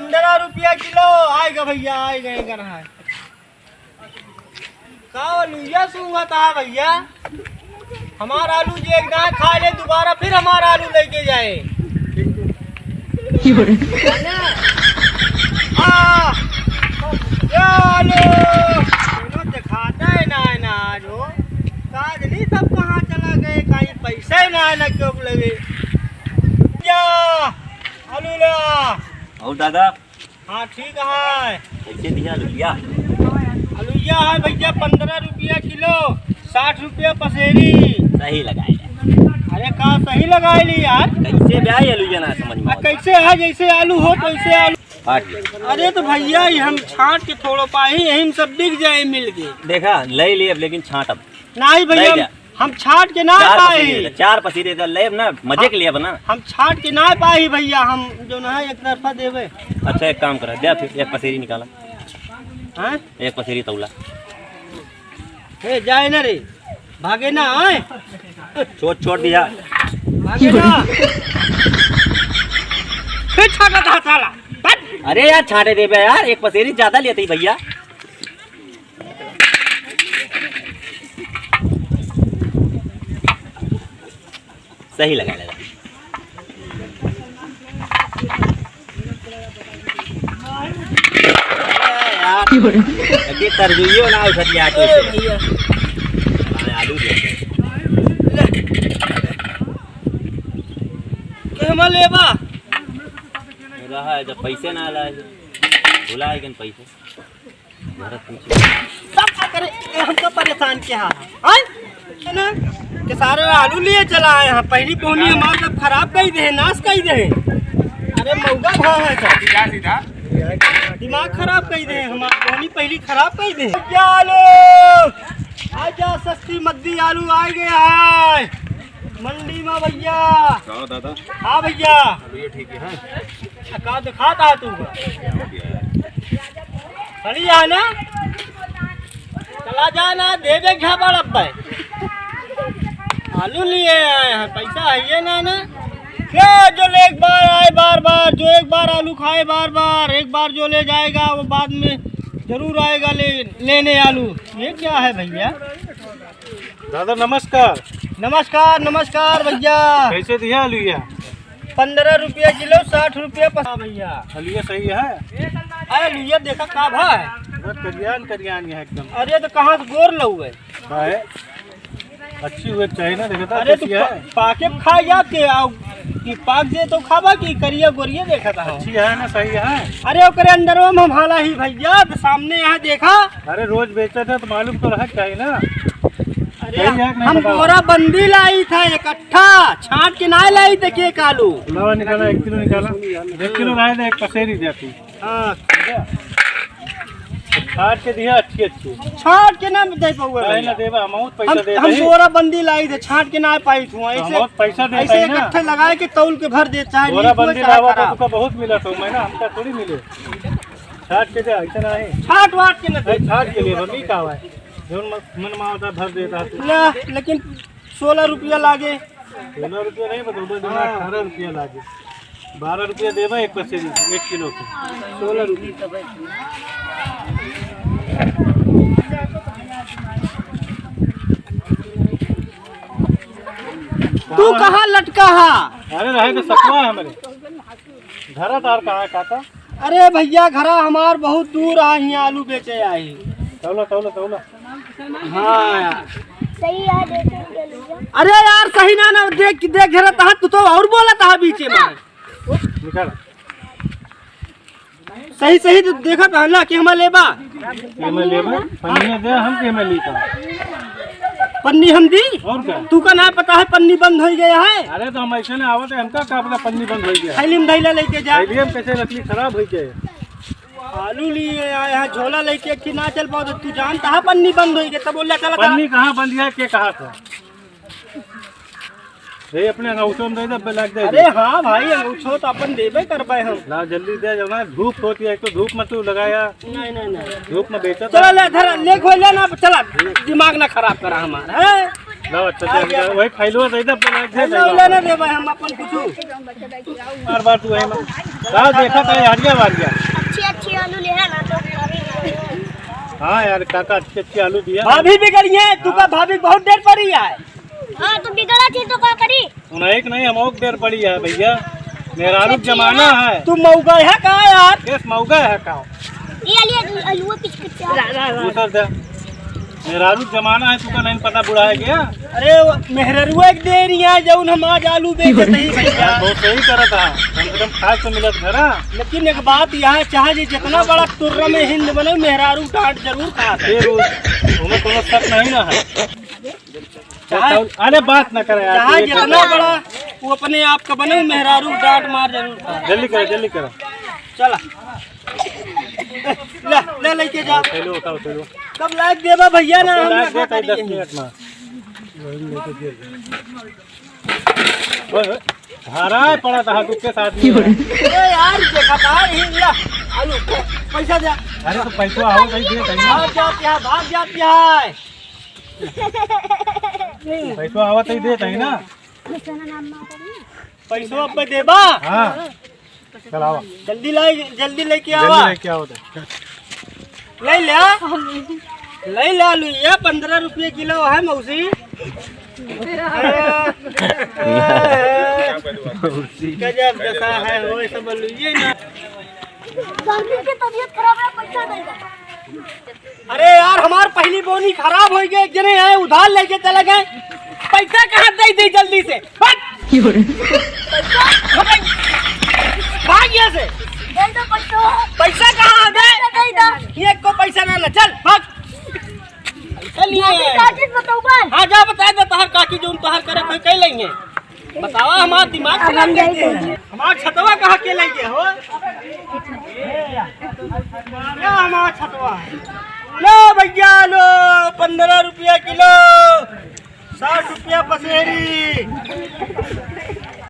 15 रुपया किलो आएगा भैया, आएगा है का लुइया सूंगा था भैया। हमारा आलू जो एक दाएं खा ले दोबारा फिर हमारा आलू लेके जाए। दिखाता है ना जो काज नहीं सब कहाँ चला गए, कहीं पैसे ना है ना क्यों लगे। आलू ला और दादा हाँ ठीक है। कैसे दिया लुइया? आलूया है भैया 15 रुपया किलो, 60 रुपया पसेरी। सही लगाए। अरे का सही लगाए ली यार। कैसे ब्याह लुइया ना समझ में कैसे है जैसे आलू हो तो वैसे आलू। अरे तो भैया हम छाट के थोड़ा पाही यही सब बिक जाए मिल के। देखा ले लिए लेकिन छाट अब नहीं भैया हम छाट के ना पाई। 4 पसीरे ले ना मजे के लिए बना। हम छाट के ना पाई भैया, हम जो ना एक तरफा देवे। अच्छा एक काम करा दे फिर एक पसेरी निकाला। हाँ? एक पसेरी तौला जाए ना रे भागे ना आए। छोड़ दिया भागे ना फिर छाटा था साला। अरे यार छाटे दे बे यार, एक पसेरी ज्यादा लेते ही भैया। सही लगा लगा तरजुइयो ना उठत लिया तो आलू केमा लेबा रहा है जब पैसे ना लाए भुला है कि पैसे सब क्या करे हमको परेशान किया है ना कि सारे आलू लिए चला है यहाँ पहली पौनी हमारा सब खराब कर दे नाश कर दे। अरे मौगा भाव है सब सीधा दिमाग खराब कर दे हमारी पौनी पहली खराब कर दे। क्या आलू आजा सस्ती मद्दी आलू आ गया है मंडी में भैया। दादा हाँ भैया ठीक है का दिखाता तू खड़ी है ना चला जाना दे दे घा बड़ आलू लिए आए हैं पैसा है ये ना क्या जो ले एक बार आए बार बार, जो एक बार आलू खाए बार बार, एक बार जो ले जाएगा वो बाद में जरूर आएगा लेने आलू। ये क्या है भैया? दादा नमस्कार। नमस्कार नमस्कार भैया। कैसे दिया आलूया? 15 रुपया किलो, 60 रुपया भैया। आलूया सही है? अरे आलूया देखा का भाई करियान है एकदम। अरे तो कहाँ से गोर लऊ है अच्छी हुए चाहिए ना देखा। अरे तो पाके खा जाते कि पाक जे तो खाबा की करिया गोरिया देखा था। अच्छी है ना सही है? अरे ओकरे अंदर में हम हाला ही भैया तो सामने यहाँ देखा। अरे रोज बेचा था तो मालूम तो रहा चाहिए ना। अरे हम पूरा बंदी लाई था इकट्ठा छाट के ना लाई थे के आलू निकाला 1 किलो निकाला 1 किलो रहा था, एक पसेरी जाती। हाँ छाट के दिया अच्छी छाट के ना दे पाऊंगा ना देवा अमाउंट पैसा दे। हम पूरा बंदी लाई थे छाट के ना पाई थू ऐसे पैसा दे ऐसे इकट्ठे लगाए के तौल के भर दे चाहे पूरा बंदी लावा तो तुका बहुत मिला तो मैं ना हमका थोड़ी मिले। छाट के दे ऐसा ना है छाट वाट के ना छाट के लिए मम्मी का है जो मन में होता भर देता ना लेकिन 16 रुपया लागे। 16 रुपया नहीं बता 18 रुपया लागे। 12 रुपया देवा एक पसेरी 1 किलो के 16 रुपया। तू कहाँ लटका है? अरे रहे तो सकवा है हमारे घरा तार कहाँ काका? अरे भैया घरा हमार बहुत दूर आई आलू बेचे आई। तौला हाँ सही है। अरे यार सही ना देख घेरा था तू तो और बोला था बीच में निकाल सही तो देखा था ना कि हमारे लेबा पन्नी दे हम के में लीता पन्नी हम दी और क्या तू का ना पता है पन्नी बंद हो गया है। अरे तो हम ऐसे ना आवत है हमका का पता पन्नी बंद हो गया थैली में ढैला लेके जा कैसे लकड़ी खराब हो गए। आलू लिए यहाँ झोला लेके कि ना चल पाओ तू जानता है पन्नी बंद हो गई तब बोला चला पन्नी कहाँ बंद है के कहा था रे अपने अंगूठों में दे दे लग जाए। अरे हाँ भाई अंगूठो तो अपन देबे करबे हम ला जल्दी दे जाओ ना धूप होती है तो धूप में तू लगाया नहीं धूप में बेचा चला ले धर ले खोल ले ना चला दिमाग ना खराब करा हमारा है लो अच्छा दे वही फाइलो दे दे अपना दे ले ना देबे हम अपन कुछू बार बार तू है में का देखा था हरिया वारिया अच्छी आलू ले है ना तो हां यार काका अच्छे आलू दिया भाभी बिगड़ी है तू का भाभी बहुत देर पड़ी है। हां तो बिगड़ा चीज तो क्या करी उन एक नहीं हम और देर पड़ी है भैया मेरा आलू जमाना है तू मौका है का यार केस मौका है का ये लिए आलू पिच पिच दूसर दे मेरा आलू जमाना है तू का नहीं पता बुढ़ा है क्या अरे मेहररुआ एक दे रही है जौन हम आज आलू बेचे नहीं भैया बहुत सही करा था कम से कम खाद तो मिलत है ना लेकिन एक बात यहाँ चाहे जी जितना बड़ा तुर्रा में हिंद बने मेहरारू डांट जरूर खाता है। फिर उन्हें कोनो शक नहीं ना है चाहे अरे बात ना करे यार चाहे जितना बड़ा वो अपने आप का बने मेहरारू डांट मार जरूर खाता है। जल्दी करो चला ले लेके जा चलो उठाओ चलो कब लायक देबा भैया ना हम लाख ना दे 10 मिनट में हरा पड़ा था हाथ के साथ में अरे यार देखा था ला आलू पैसा दे अरे तो पैसा आओ नहीं दे कहीं भाग जाती है पैसा आवत ही दे कहीं ना पैसा अब देबा हां चल आओ जल्दी लेके आवा लेके आओ तो ले ले आलू ये 15 रुपये किलो है मौसी गजब दशा है वो सब लीजिए ना की तबीयत खराब है पैसा देगा अरे यार हमार पहली बोनी खराब हो गई जने आए उधार लेके चले गए पैसा कहाँ दे दी जल्दी से भाग यहाँ से दे दो पैसा कहाँ दे दे दो ये को पैसा ना चल भाग चलिए काटिस बताओ बा हाँ जा बता दे तोहर काकी जो तोहर करे कोई कह लेंगे बतावा हमारा दिमाग खराब करते हैं हमारा छतवा कहाँ के लेंगे हो क्या हमारा छतवा लो भैया लो 15 रुपया किलो 60 रुपया पसेरी